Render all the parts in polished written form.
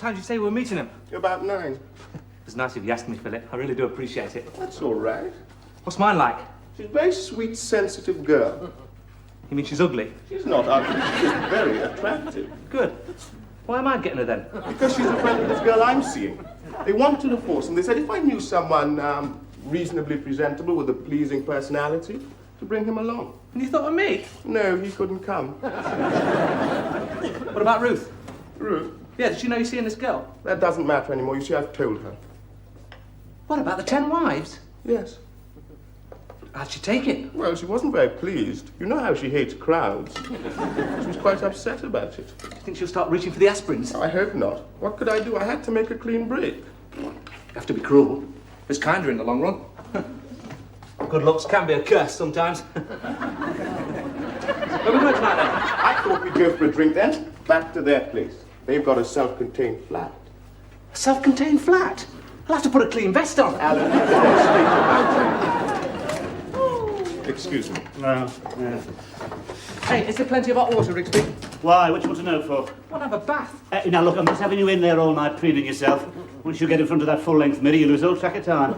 time did you say we were meeting him? About 9. It was nice of you asked me, Philip. I really do appreciate it. That's all right. What's mine like? She's a very sweet, sensitive girl. You mean she's ugly? She's not ugly. She's very attractive. Good. Why am I getting her then? Because she's a friend of this girl I'm seeing. They wanted to force him. They said if I knew someone reasonably presentable with a pleasing personality, to bring him along. And you thought of me? No, he couldn't come. What about Ruth? Ruth? Yeah, did she know you're seeing this girl? That doesn't matter anymore. You see, I've told her. What about the 10 wives? Yes. How'd she take it? Well, she wasn't very pleased. You know how she hates crowds. She was quite upset about it. Do you think she'll start reaching for the aspirins? I hope not. What could I do? I had to make a clean break. You have to be cruel. It's kinder in the long run. Good looks can be a curse sometimes. Where are we going tonight then? I thought we'd go for a drink then. Back to their place. They've got a self-contained flat. A self-contained flat? I'll have to put a clean vest on. Alan, excuse me. Well, yeah. Hey, is there plenty of hot water, Rigsby? Why? What do you want to know for? I want to have a bath. Now look, I'm just having you in there all night preening yourself. Once you get in front of that full-length mirror, you lose all track of time.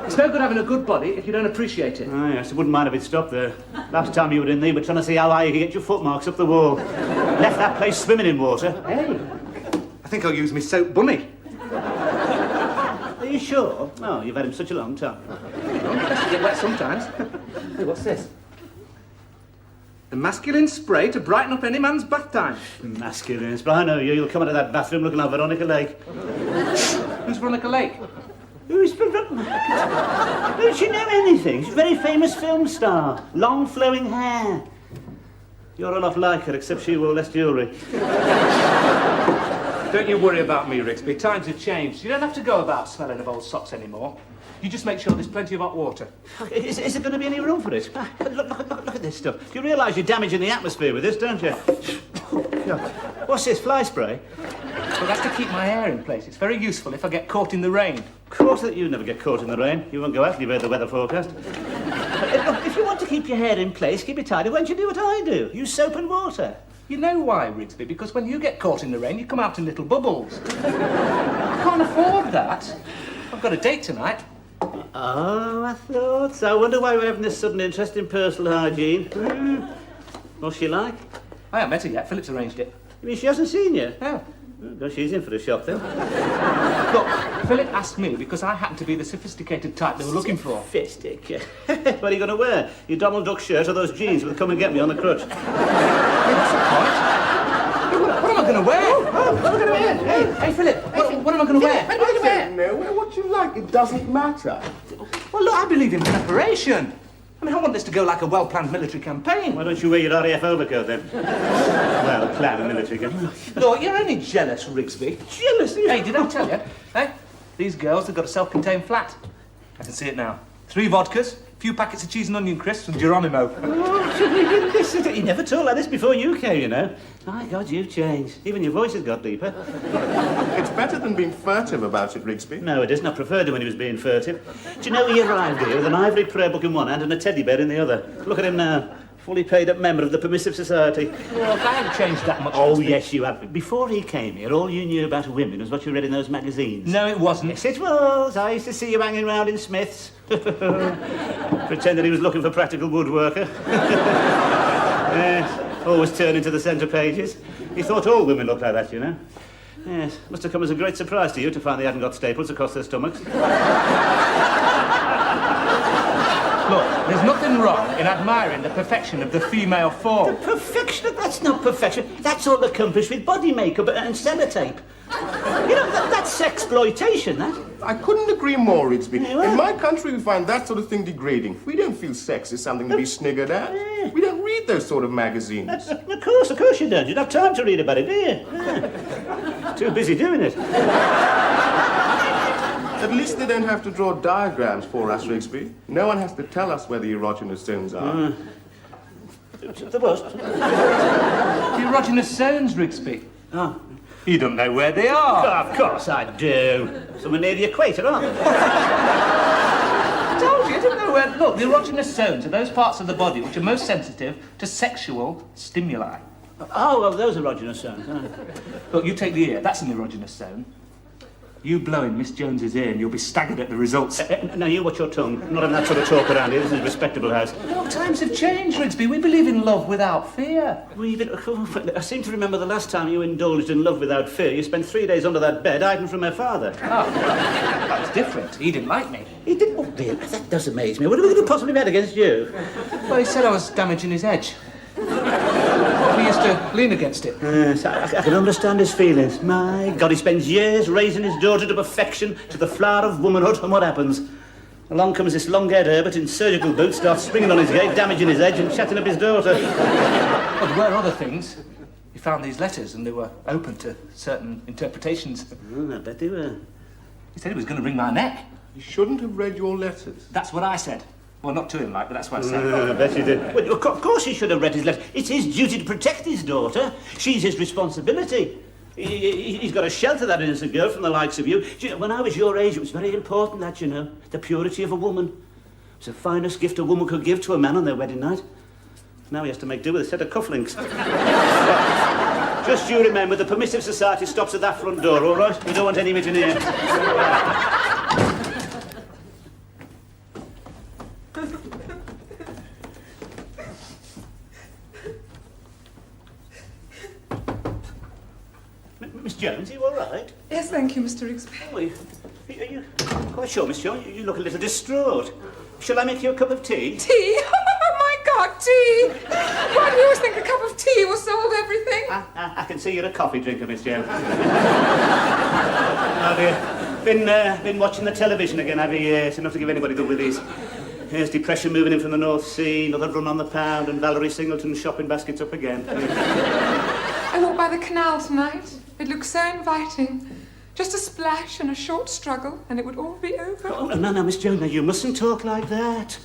It's no good having a good body if you don't appreciate it. Oh, yes, I wouldn't mind if it stopped there. Last time you were in there, you were trying to see how high you could get your footmarks up the wall. Left that place swimming in water. Hey, I think I'll use my soap bunny. Are you sure? Oh, you've had him such a long time. Best to get wet sometimes. Hey, what's this? The masculine spray to brighten up any man's bath time. Masculine spray. I know you. You'll come out of that bathroom looking like Veronica Lake. Who's Veronica Lake? Who's Veronica? Don't she know anything? She's a very famous film star. Long flowing hair. You're a lot like her, except she wore less jewellery. Don't you worry about me, Rigsby. Times have changed. You don't have to go about smelling of old socks anymore. You just make sure there's plenty of hot water. Is there going to be any room for it? Look at this stuff. You realise you're damaging the atmosphere with this, don't you? God. What's this, fly spray? Well, that's to keep my hair in place. It's very useful if I get caught in the rain. Of course that you never get caught in the rain. You won't go out till you've heard the weather forecast. Look, if you want to keep your hair in place, keep it tidy, why don't you do what I do? Use soap and water. You know why, Rigsby? Because when you get caught in the rain, you come out in little bubbles. I can't afford that. I've got a date tonight. Oh, I thought so. I wonder why we're having this sudden interest in personal hygiene. What's she like? I haven't met her yet. Philip's arranged it. You mean she hasn't seen you? No. Oh, she's in for the shop then. Look, Philip asked me because I happen to be the sophisticated type they were looking for. Sophisticated? What are you going to wear? Your Donald Duck shirt or those jeans with come and get me on the crutch? Hey, what's the point? What am I going to wear? Oh, what am I going to wear? Hey, Philip, what am I going to wear? What am I going to wear? No, wear what you like. It doesn't matter. Well, look, I believe in preparation. I mean, I want this to go like a well-planned military campaign. Why don't you wear your RAF overcoat then? Well-planned military campaign. Look, you're only jealous, Rigsby. Jealous? Hey, did I tell you? Hey, these girls have got a self-contained flat. I can see it now. 3 vodkas, a few packets of cheese and onion crisps, and Geronimo. Oh, should we do this? You never talked like this before you came, you know. My God, you've changed. Even your voice has got deeper. It's better than being furtive about it, Rigsby. No, it isn't. I preferred him when he was being furtive. Do you know he arrived here with an ivory prayer book in one hand and a teddy bear in the other? Look at him now. Fully paid up member of the Permissive Society. Look, I haven't changed that much. Oh, yes, you have. Before he came here, all you knew about women was what you read in those magazines. No, it wasn't. Yes, it was. I used to see you hanging around in Smith's. Pretending he was looking for practical woodworker. Yes, always turning to the centre pages. He thought all women looked like that, you know. Yes, must have come as a great surprise to you to find they hadn't got staples across their stomachs. Look, there's nothing wrong in admiring the perfection of the female form. The perfection? That's not perfection. That's all accomplished with body makeup and sellotape. You know, that's exploitation, that. I couldn't agree more, Rigsby. Yeah. In my country, we find that sort of thing degrading. We don't feel sex is something to be sniggered at. Yeah. We don't read those sort of magazines. Of course you don't. You don't have time to read about it, do you? Yeah. Too busy doing it. At least they don't have to draw diagrams for us, Rigsby. No one has to tell us where the erogenous zones are. The what? The erogenous zones, Rigsby. Oh. You don't know where they are. Of course I do. Somewhere near the equator, aren't they? I told you, I didn't know where... Look, the erogenous zones are those parts of the body which are most sensitive to sexual stimuli. Oh, well, those erogenous zones. Look, you take the ear. That's an erogenous zone. You blow in Miss Jones's ear and you'll be staggered at the results. Now, you watch your tongue. Not having that sort of talk around here. This is a respectable house. No, times have changed, Rigsby. We believe in love without fear. I seem to remember the last time you indulged in love without fear. You spent 3 days under that bed hiding from her father. Oh, that was different. He didn't like me. He did? Oh, dear, that does amaze me. What could he possibly have had against you? Well, he said I was damaging his edge. He used to lean against it. Yes, I can understand his feelings. My God, he spends years raising his daughter to perfection, to the flower of womanhood, and what happens? Along comes this long-haired Herbert in surgical boots, starts swinging on his gate, damaging his edge, and chatting up his daughter. Well, there were other things. He found these letters, and they were open to certain interpretations. Oh, I bet they were. He said he was going to wring my neck. You shouldn't have read your letters. That's what I said. Well, not to him, like, but that's what I said. I bet you did. Well, of course he should have read his letter. It's his duty to protect his daughter. She's his responsibility. He's got to shelter that innocent girl from the likes of you. You know, when I was your age, it was very important that, you know, the purity of a woman. It's the finest gift a woman could give to a man on their wedding night. Now he has to make do with a set of cufflinks. Just you remember, the Permissive Society stops at that front door, all right? We don't want any meeting here. Miss Jones, are you all right? Yes, thank you, Mr. Rigsby. Oh, are you quite sure, Miss Jones? You look a little distraught. Shall I make you a cup of tea? Tea? Oh, my God, tea! Why do you always think a cup of tea will solve everything? I can see you're a coffee drinker, Miss Jones. Oh, dear. Been watching the television again, have you? It's enough to give anybody the willies. Here's depression moving in from the North Sea, another run on the pound, and Valerie Singleton's shopping baskets up again. I walked by the canal tonight. It looked so inviting. Just a splash and a short struggle, and it would all be over. Oh, no, Miss Jones, now you mustn't talk like that.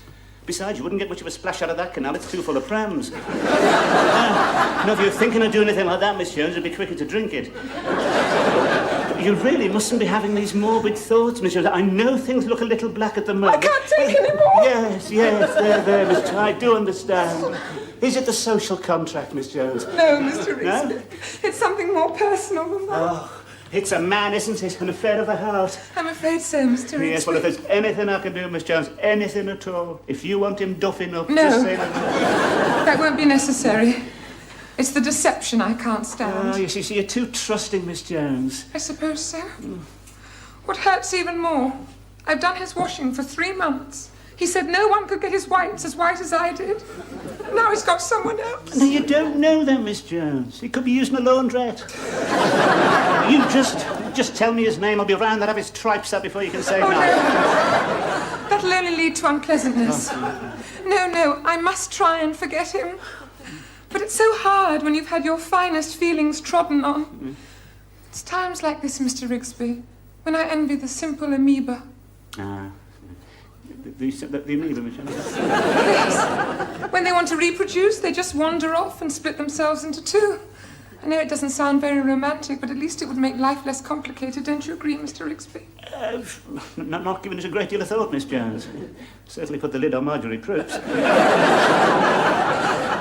Besides, you wouldn't get much of a splash out of that canal. It's too full of prams. No, if you're thinking of doing anything like that, Miss Jones, it'd be quicker to drink it. You really mustn't be having these morbid thoughts, Miss Jones. I know things look a little black at the moment. I can't take any more. Yes, there, Miss Jones. I do understand. Is it the social contract, Miss Jones? No, Mr. Rigsby. No? It's something more personal than that. Oh, it's a man, isn't it? An affair of the heart. I'm afraid so, Mr. Rigsby. Yes, well, if there's anything I can do, Miss Jones, anything at all, if you want him duffing up, No. just say that. That won't be necessary. It's the deception I can't stand. Oh, you see, you're too trusting, Miss Jones. I suppose so. What hurts even more, I've done his washing for 3 months. He said no one could get his whites as white as I did. Now he's got someone else. No, you don't know them, Miss Jones. He could be using a laundrette. You just tell me his name. I'll be round that up his tripes up before you can say Oh, no. no. That'll only lead to unpleasantness. No, I must try and forget him. But it's so hard when you've had your finest feelings trodden on. It's times like this, Mr. Rigsby, when I envy the simple amoeba. Ah. The amoeba, Miss Jones. Yes. When they want to reproduce, they just wander off and split themselves into two. I know it doesn't sound very romantic, but at least it would make life less complicated. Don't you agree, Mr. Rigsby? Not giving it a great deal of thought, Miss Jones. Certainly put the lid on Marjorie Croops.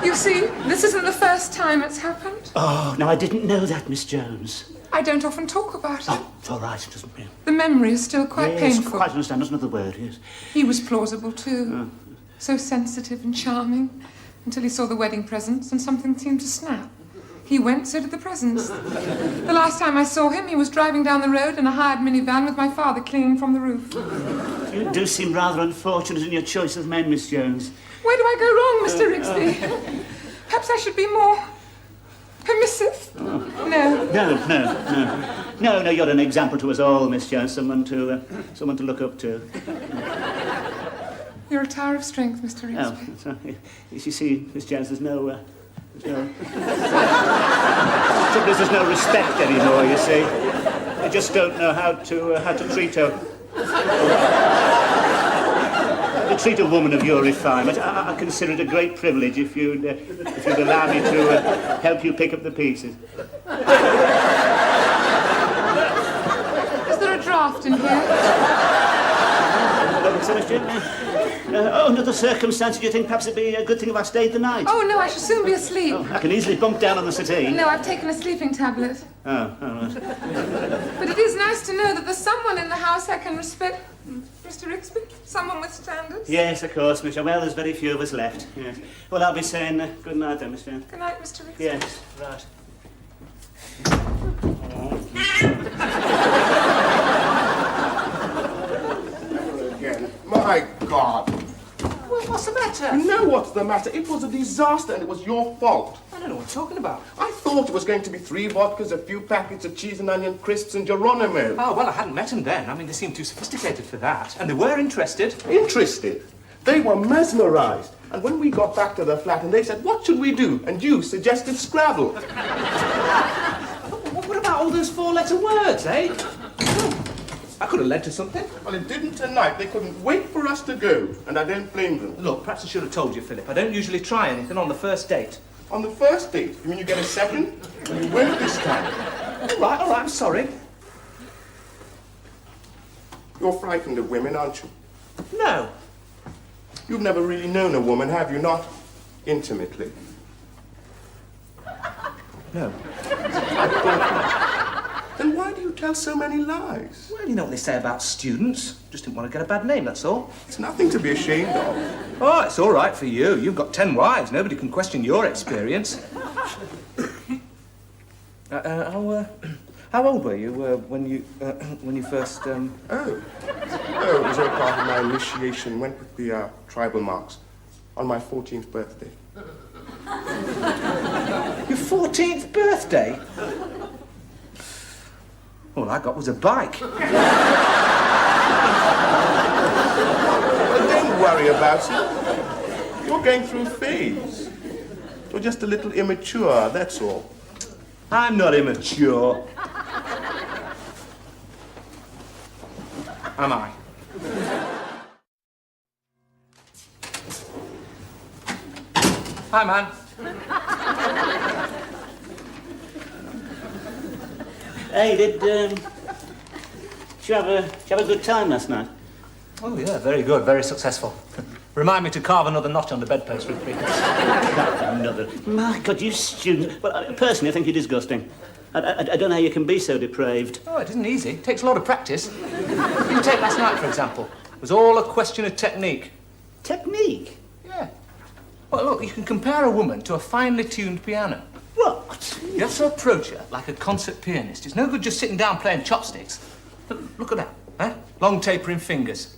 You see, this isn't the first time it's happened. Oh, no, I didn't know that, Miss Jones. I don't often talk about it. Oh, it's all right, it doesn't mean. The memory is still quite Yes, painful. quite understand. That's another word, yes. He was plausible too. So sensitive and charming. Until he saw the wedding presents and something seemed to snap. He went, so did the presents. The last time I saw him, he was driving down the road in a hired minivan with my father clinging from the roof. You do seem rather unfortunate in your choice of men, Miss Jones. Where do I go wrong, Mr. Rigsby? Perhaps I should be more permissive? No. No, you're an example to us all, Miss Jones. Someone to look up to. You're a tower of strength, Mr. Rigsby. Oh, so, you see, Miss Jones, there's no respect anymore, you see. I just don't know how to treat a woman of your refinement. I consider it a great privilege if you'd allow me to help you pick up the pieces. Is there a draft in here? Under the circumstances, do you think perhaps it'd be a good thing if I stayed the night? Oh, no, I shall soon be asleep. I can easily bunk down on the settee. No, I've taken a sleeping tablet. Oh, all right. But it is nice to know that there's someone in the house I can respect. Mr. Rixby? Someone with standards? Yes, of course, Miss. Well, there's very few of us left. Yes. Well, I'll be saying good night then, Miss Jones. Good night, Mr. Rixby. Yes, right. Again. My God. Well, what's the matter? You know what's the matter? It was a disaster and it was your fault. I don't know what you're talking about. I thought it was going to be 3 vodkas, a few packets of cheese and onion crisps and Geronimo. Oh, well, I hadn't met them then. I mean, they seemed too sophisticated for that. And they were interested. Interested? They were mesmerized. And when we got back to the flat and they said, what should we do? And you suggested Scrabble. What about all those 4-letter words, eh? I could have led to something. Well, it didn't tonight. They couldn't wait for us to go. And I don't blame them. Look, perhaps I should have told you, Philip. I don't usually try anything on the first date. On the first date, you mean you get a second? Well, you won't this time. All right, I'm sorry. You're frightened of women, aren't you? No. You've never really known a woman, have you? Not intimately. No. Then why do you tell so many lies? Well, you know what they say about students. Just didn't want to get a bad name, that's all. It's nothing to be ashamed of. Oh, it's all right for you. You've got 10 wives. Nobody can question your experience. How old were you when you first? Oh, it was all part of my initiation. Went with the tribal marks on my 14th birthday. Your 14th birthday? All I got was a bike. Well, don't worry about it. You're going through a phase. You're just a little immature, that's all. I'm not immature. Am I? Hi, man. Hey, did you have a good time last night? Oh, yeah, very good, very successful. Remind me to carve another notch on the bedpost with me. Another. My God, you students. Well, personally, I think you're disgusting. I don't know how you can be so depraved. Oh, it isn't easy. It takes a lot of practice. You take last night, for example. It was all a question of technique. Technique? Yeah. Well, look, you can compare a woman to a finely tuned piano. What? You have to approach her like a concert pianist. It's no good just sitting down playing chopsticks. Look at that, eh? Long tapering fingers.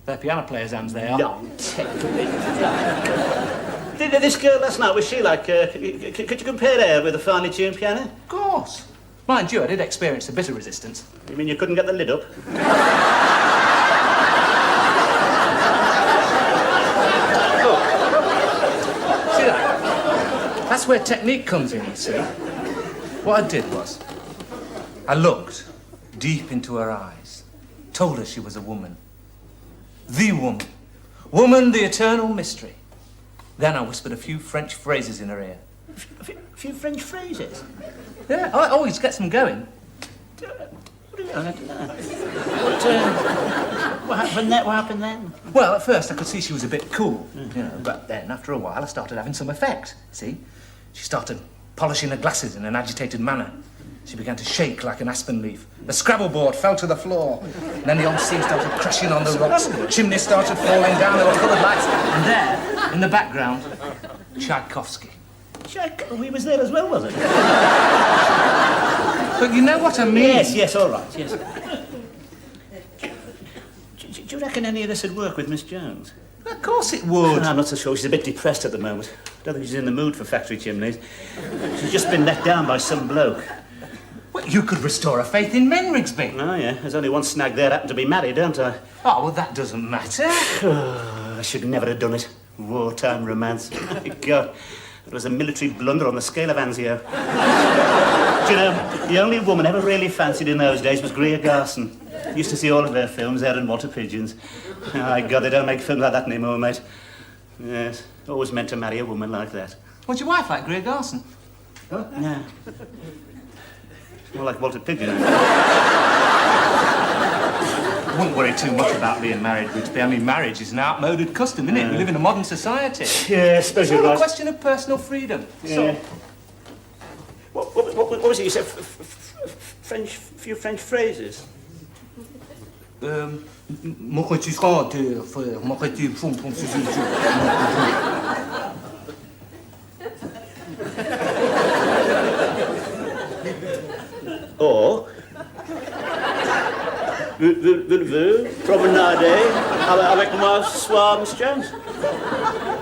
They're piano players' hands, they are. Long tapering. This girl last night, was she like, could you compare her with a finely tuned piano? Of course. Mind you, I did experience a bit of resistance. You mean you couldn't get the lid up? See that? That's where technique comes in, you see. What I did was, I looked deep into her eyes, told her she was a woman. The woman. Woman, the eternal mystery. Then I whispered a few French phrases in her ear. A few French phrases? Yeah, I always gets them going. What happened then? Well, at first I could see she was a bit cool, you know, but then after a while I started having some effect, see? She started polishing her glasses in an agitated manner. She began to shake like an aspen leaf. The Scrabble board fell to the floor. And then the old scene started crashing on the rocks. Chimneys started falling down, there were coloured lights. And there, in the background, Tchaikovsky. We was there as well, was it? But you know what I mean? Yes, all right, yes. Do you reckon any of this would work with Miss Jones? Of course it would. I'm not so sure. She's a bit depressed at the moment. Don't think she's in the mood for factory chimneys. She's just been let down by some bloke. Well, you could restore her faith in men, Rigsby. Oh, yeah. There's only one snag there. Happened to be married, don't I? Oh, well, that doesn't matter. I should never have done it. Wartime romance. My God. It was a military blunder on the scale of Anzio. Do you know, the only woman ever really fancied in those days was Greer Garson. Used to see all of her films there in Water Pigeons. My God, they don't make films like that anymore, mate. Yes, always meant to marry a woman like that. Was your wife like Greer Garson? Huh? No. More like Walter Pigeon. wouldn't worry too much about being married, Rigsby. I mean, marriage is an outmoded custom, isn't it? We live in a modern society. Yeah, I suppose It's you're all a right. question of personal freedom. Yeah. So, What was it you said? Few French phrases? Mocht-tu chanter, frère? Mocht-tu fond, fond, Or voulez-vous promenader avec moi ce soir, Miss Jones?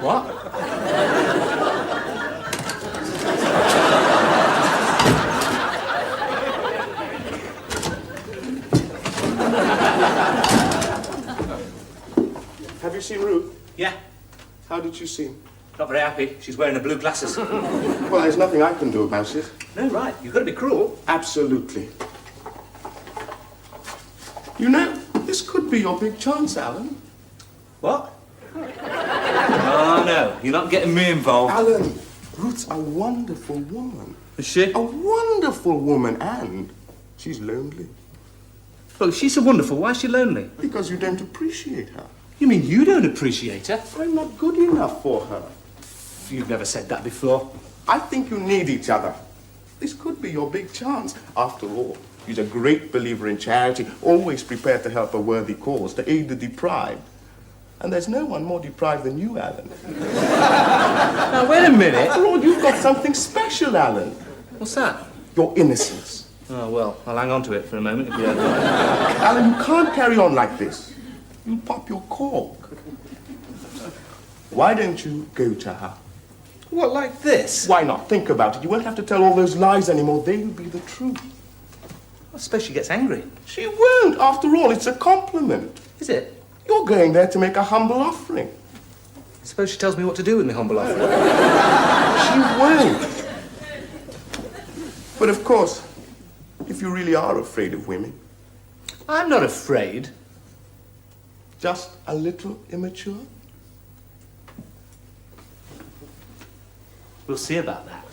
What? Have you seen Ruth? Yeah, How did you seem? not very happy. She's wearing the blue glasses. Well, there's nothing I can do about it. No, right. You've got to be cruel. Absolutely. You know, this could be your big chance, Alan. What? Oh, no. You're not getting me involved. Alan, Ruth's a wonderful woman. Is she? A wonderful woman, and she's lonely. Well, she's so wonderful. Why is she lonely? Because you don't appreciate her. You mean you don't appreciate her? I'm not good enough for her. You've never said that before. I think you need each other. This could be your big chance. After all, he's a great believer in charity, always prepared to help a worthy cause, to aid the deprived. And there's no one more deprived than you, Alan. Now, wait a minute. After all, you've got something special, Alan. What's that? Your innocence. Oh, well, I'll hang on to it for a moment if you don't mind. Alan, you can't carry on like this. You'll pop your cork. Why don't you go to her? What, like this? Why not? Think about it. You won't have to tell all those lies anymore. They'll be the truth. I suppose she gets angry. She won't. After all, it's a compliment. Is it? You're going there to make a humble offering. I suppose she tells me what to do with my humble offering. She won't. But of course, if you really are afraid of women, I'm not afraid. just a little immature. We'll see about that.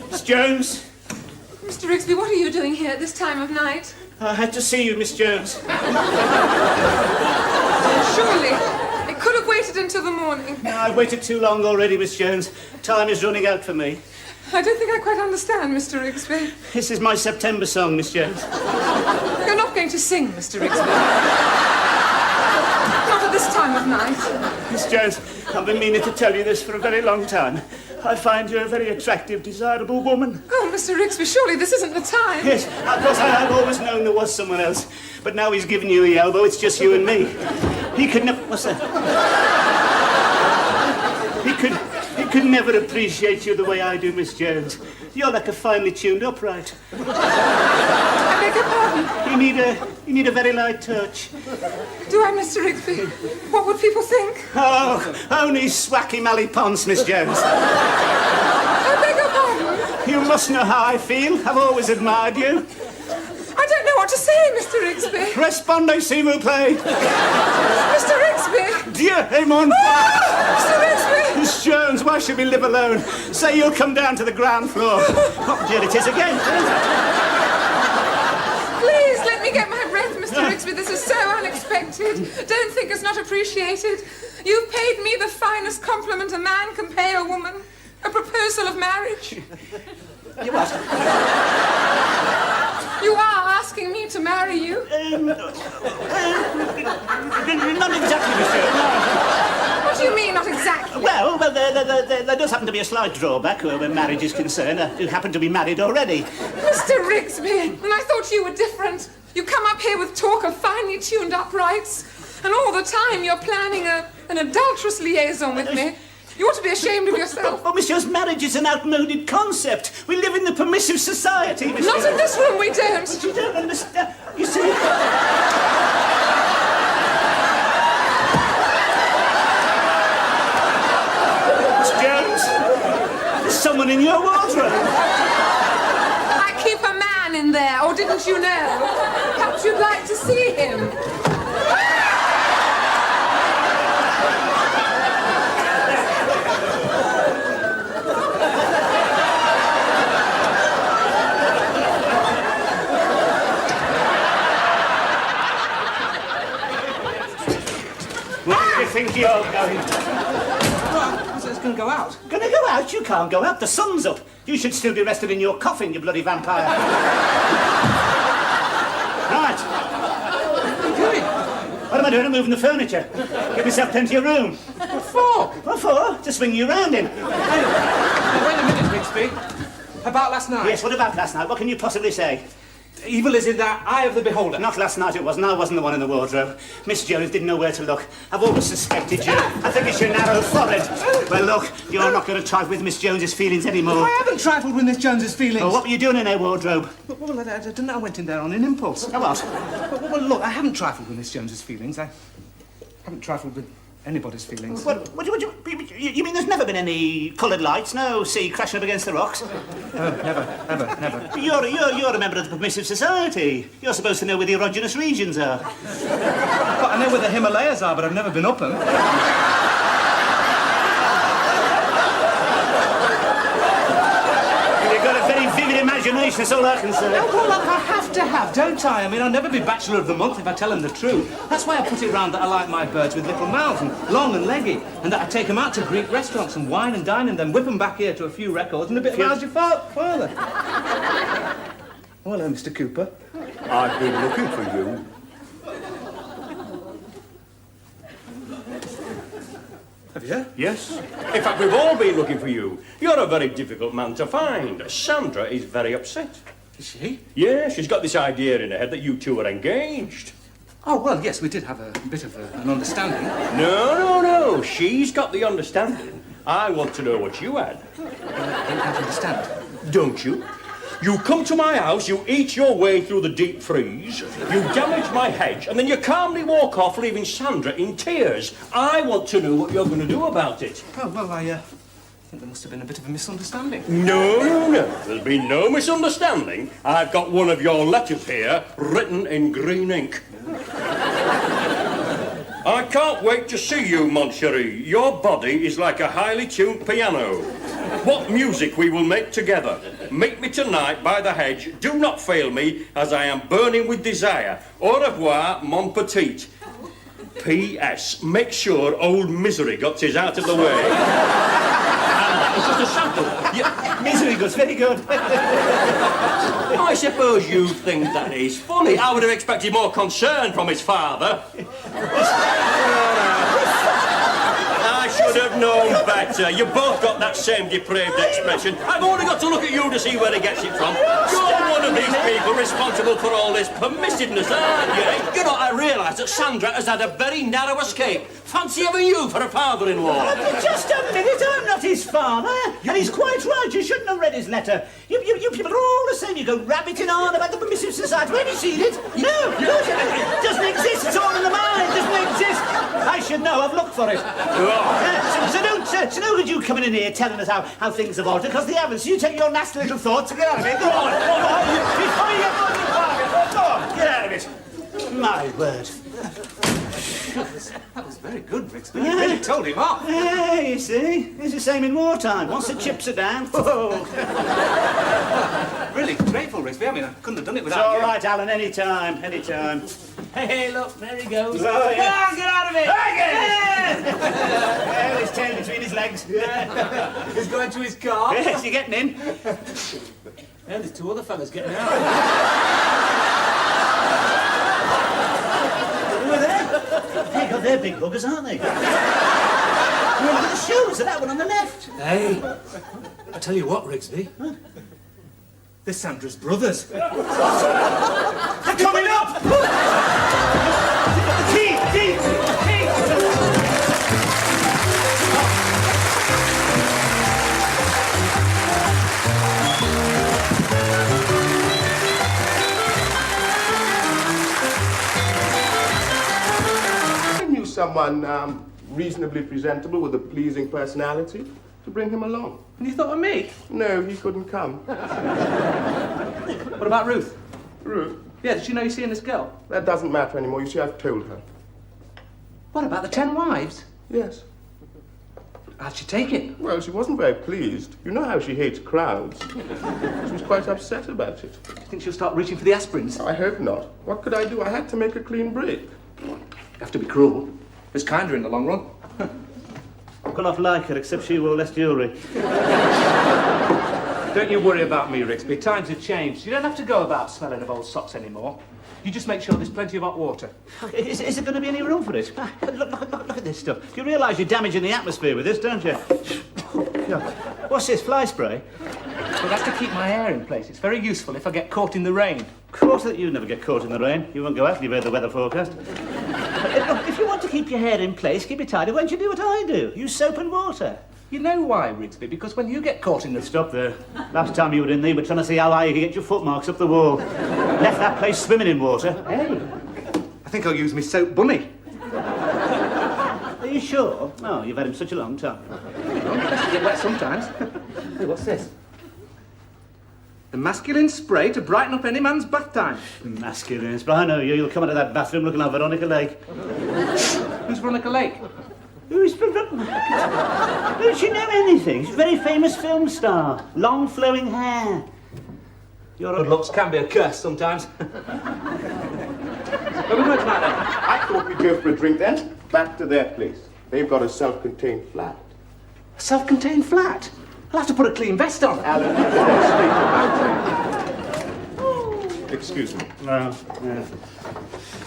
Miss Jones? Mr. Rigsby, what are you doing here at this time of night? I had to see you, Miss Jones. Surely, it could have waited until the morning. I've waited too long already, Miss Jones. Time is running out for me. I don't think I quite understand, Mr. Rigsby. This is my September song, Miss Jones. You're not going to sing, Mr. Rigsby. Not at this time of night. Miss Jones, I've been meaning to tell you this for a very long time. I find you a very attractive, desirable woman. Oh, Mr. Rigsby, surely this isn't the time. Yes, of course, I've always known there was someone else. But now he's given you the elbow, it's just you and me. He could never... What's that? He could never appreciate you the way I do, Miss Jones. You're like a finely tuned upright. I beg your pardon. You need a very light touch. Do I, Mr. Rigsby? What would people think? Oh, only swacky mally pons, Miss Jones. I beg your pardon. You must know how I feel. I've always admired you. I don't know what to say, Mr. Rigsby. Répondez, s'il vous plaît. Mr. Rigsby. Dieu est mon Mr. Rigsby. Miss Jones, why should we live alone? Say you'll come down to the ground floor. Oh, dear, it is again. Please, let me get my breath, Mr. Rigsby. This is so unexpected. Don't think it's not appreciated. You've paid me the finest compliment a man can pay a woman. A proposal of marriage. You what? You are asking me to marry you? Not exactly, Miss Jones. No. What do you mean, not exactly? Well, there does happen to be a slight drawback where marriage is concerned. You happen to be married already. Mr. Rigsby, and I thought you were different. You come up here with talk of finely tuned uprights, and all the time you're planning an adulterous liaison with me. You ought to be ashamed of yourself. Oh, Monsieur, marriage is an outmoded concept. We live in the permissive society, Monsieur. Not in this room, we don't. But you don't understand. You see... Miss Jones, there's someone in your wardrobe. I keep a man in there, or didn't you know? Perhaps you'd like to see him. Where do you think you're going? Well, it's going to go out. Gonna go out? You can't go out. The sun's up. You should still be rested in your coffin, you bloody vampire. Right. What are you doing? What am I doing? I'm moving the furniture. Give myself plenty of room. What for? What for? To swing you round in. Now, wait a minute, Rigsby. About last night? Yes, what about last night? What can you possibly say? Evil is in that eye of the beholder. Not last night it wasn't. I wasn't the one in the wardrobe. Miss Jones didn't know where to look. I've always suspected you. I think it's your narrow forehead. Well, look, you're not going to trifle with Miss Jones's feelings anymore. I haven't trifled with Miss Jones's feelings. Well, what were you doing in her wardrobe? Well, I didn't know. I went in there on an impulse. Oh, what? Well, look, I haven't trifled with Miss Jones's feelings. I haven't trifled with anybody's feelings. What do you mean there's never been any coloured lights? No sea crashing up against the rocks? Never. You're a member of the Permissive Society. You're supposed to know where the erogenous regions are. Well, I know where the Himalayas are, but I've never been up them. You've got a very vivid imagination, that's all I can say. Oh, well, look, I have to have, don't I? I mean, I'll never be Bachelor of the Month if I tell him the truth. That's why I put it round that I like my birds with little mouths and long and leggy, and that I take them out to Greek restaurants and wine and dine and then whip them back here to a few records and a bit of Algy further. Oh, hello, Mr. Cooper. I've been looking for you. Have you? Yes. In fact, we've all been looking for you. You're a very difficult man to find. Sandra is very upset. Is she? Yeah, she's got this idea in her head that you two are engaged. Oh, well, yes, we did have a bit of an understanding. No. She's got the understanding. I want to know what you had. I don't quite understand. Don't you? You come to my house, you eat your way through the deep freeze, you damage my hedge, and then you calmly walk off, leaving Sandra in tears. I want to know what you're going to do about it. Oh, well, I think there must have been a bit of a misunderstanding. No. There's been no misunderstanding. I've got one of your letters here, written in green ink. I can't wait to see you, mon chéri. Your body is like a highly tuned piano. What music we will make together. Meet me tonight by the hedge. Do not fail me, as I am burning with desire. Au revoir, mon petit. P.S. Make sure old Misery got his out of the way. And that was just a sample. Misery goes very good. I suppose you think that is funny. I would have expected more concern from his father. I should have known better. You both got that same depraved expression. I've only got to look at you to see where he gets it from. You're one of these people responsible for all this permissiveness, aren't you? You know, I realise that Sandra has had a very narrow escape. Fancy having you for a father-in-law. Just a minute, I'm not his father. And he's quite right, you shouldn't have read his letter. You people are all the same. You go rabbiting on about the Permissive Society. Where have you seen it? No, it doesn't exist. It's all in the mind. It doesn't exist. I should know. I've looked for it. So no good you coming in here telling us how things have altered, because they haven't. So you take your nasty little thoughts and get out of it. Go on. Before you go on, get out of it. My word. That was very good, Rigsby. You really told him off. Yeah, you see. It's the same in wartime. Once the chips are down, whoa. Really grateful, Rigsby. I mean, I couldn't have done it It's without all you. right, Alan, anytime. Hey, look, there he goes. Oh, yeah. Come on, get out of it! Well, his tail between his legs. He's going to his car. Yes, you getting in? Yeah, there's two other fellas getting out. Who are they? Hey, God, they're big buggers, aren't they? Well, look at the shoes of that one on the left. Hey, I tell you what, Rigsby. They're Sandra's brothers. They're coming up! Key! someone reasonably presentable with a pleasing personality to bring him along. And you thought of me? No, he couldn't come. What about Ruth? Ruth? Yeah, did she know you're seeing this girl? That doesn't matter anymore. You see, I've told her. What about the 10 wives? Yes. How'd she take it? Well, she wasn't very pleased. You know how she hates crowds. She was quite upset about it. Do you think she'll start reaching for the aspirins? I hope not. What could I do? I had to make a clean break. You have to be cruel. It's kinder in the long run. Gone off like her, except she wore less jewellery. Don't you worry about me, Rixby. Times have changed. You don't have to go about smelling of old socks anymore. You just make sure there's plenty of hot water. Is there going to be any room for it? Look at this stuff. You realise you're damaging the atmosphere with this, don't you? God. What's this, fly spray? Well, that's to keep my hair in place. It's very useful if I get caught in the rain. Of course that you never get caught in the rain. You won't go out till you've heard the weather forecast. Look, if you want to keep your hair in place, keep it tidy, why don't you do what I do? Use soap and water. You know why, Rigsby? Because when you get caught in the... Stop there. Last time you were in there, you were trying to see how high you could get your footmarks up the wall. Left that place swimming in water. Hey, I think I'll use my soap bunny. Are you sure? Oh, you've had him such a long time. Well, get wet sometimes. Hey, what's this? The masculine spray to brighten up any man's bath time. Masculine spray. I know you. You'll come out of that bathroom looking like Veronica Lake. Who's Veronica Lake? Who is Veronica? Don't she know anything? She's a very famous film star. Long flowing hair. Good looks can be a curse sometimes. Where are we going tonight then? I thought we'd go for a drink then. Back to their place. They've got a self-contained flat. A self-contained flat? I'll have to put a clean vest on. Alan, you can speak about it. Excuse me. No. Yeah.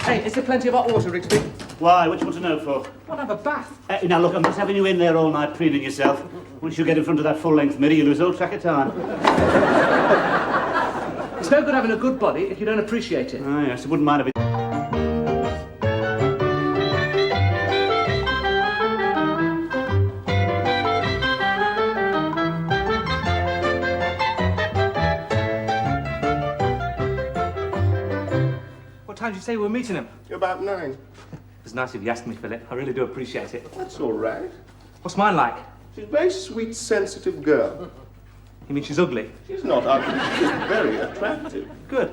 Hey, is there plenty of hot water, Rigsby? Why? What do you want to know for? I want to have a bath. Now look, I'm just having you in there all night preening yourself. Once you get in front of that full-length mirror, you lose all track of time. It's no good having a good body if you don't appreciate it. Oh, yes, I wouldn't mind if it... What time did you say we were meeting him? About 9. It was nice of you asked me, Philip. I really do appreciate it. That's all right. What's mine like? She's a very sweet, sensitive girl. You mean she's ugly? She's not ugly. She's very attractive. Good.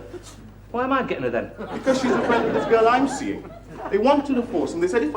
Why am I getting her then? Because she's a friend of this girl I'm seeing. They wanted a force, and they said if